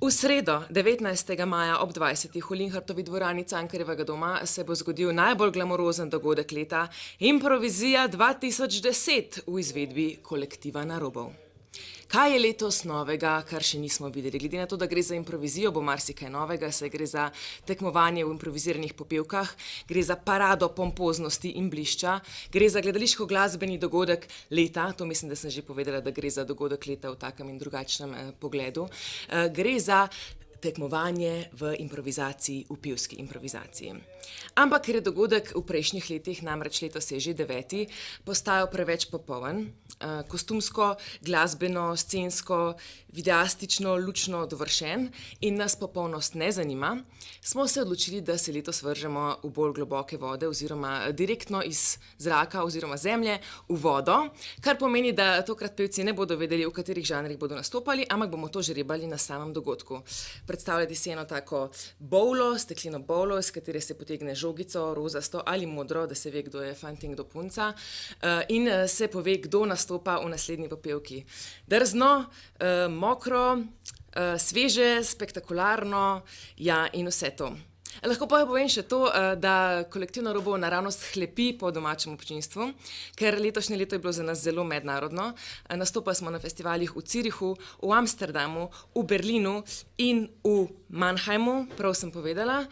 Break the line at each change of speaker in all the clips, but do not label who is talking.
V sredo, 19. maja ob 20. v Linhartovi dvorani Cankarjevega doma se bo zgodil najbolj glamurozen dogodek leta – Improvizija 2010 v izvedbi kolektiva Narobov. Kaj je letos novega, kar še nismo videli? Glede na to, da gre za improvizijo, bo marsikaj novega, saj gre za tekmovanje v improviziranih popevkah, gre za parado pompoznosti in blišča, gre za gledališko-glasbeni dogodek leta, to mislim, da sem že povedala, da gre za dogodek leta v takem in drugačnem pogledu, gre za tekmovanje v improvizaciji, v pevski improvizaciji. Ampak, ker je dogodek v prejšnjih letih, namreč letos je že 9., postajal preveč popoln, kostumsko, glasbeno, scensko, videastično, lučno dovršen in nas popolnost ne zanima, smo se odločili, da se letos vržemo v bolj globoke vode oziroma direktno iz zraka oziroma zemlje v vodo, kar pomeni, da tokrat pevci ne bodo vedeli, v katerih žanrih bodo nastopali, ampak bomo to žrebali na samem dogodku. Predstavljati si eno tako bowlo, stekleno bowlo, iz katere se potegne žogico, rozasto ali modro, da se ve, kdo je fant in kdo punca, in se pove, kdo nastopa v naslednji popevki. Drzno, mokro, sveže, spektakularno, ja, in vse to. Lahko pa povem še to, da kolektiv Narobov naravnost hlepi po domačem občinstvu, ker letošnje leto je bilo za nas zelo mednarodno. Nastopali smo na festivalih v Zürichu, v Amsterdamu, v Berlinu in v Mannheimu, prav sem povedala.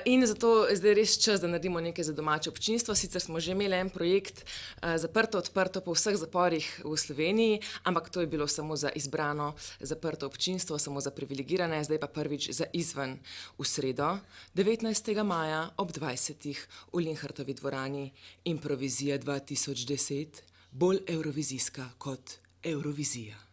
In zato je zdaj res čas, da naredimo nekaj za domače občinstvo. Sicer smo že imeli en projekt zaprto, odprto po vseh zaporih v Sloveniji, ampak to je bilo samo za izbrano zaprto občinstvo, samo za privilegirane, zdaj pa prvič za izven v sredo. 19. maja ob 20. v Linhartovi dvorani Improvizija 2010, bolj evrovizijska kot Eurovizija.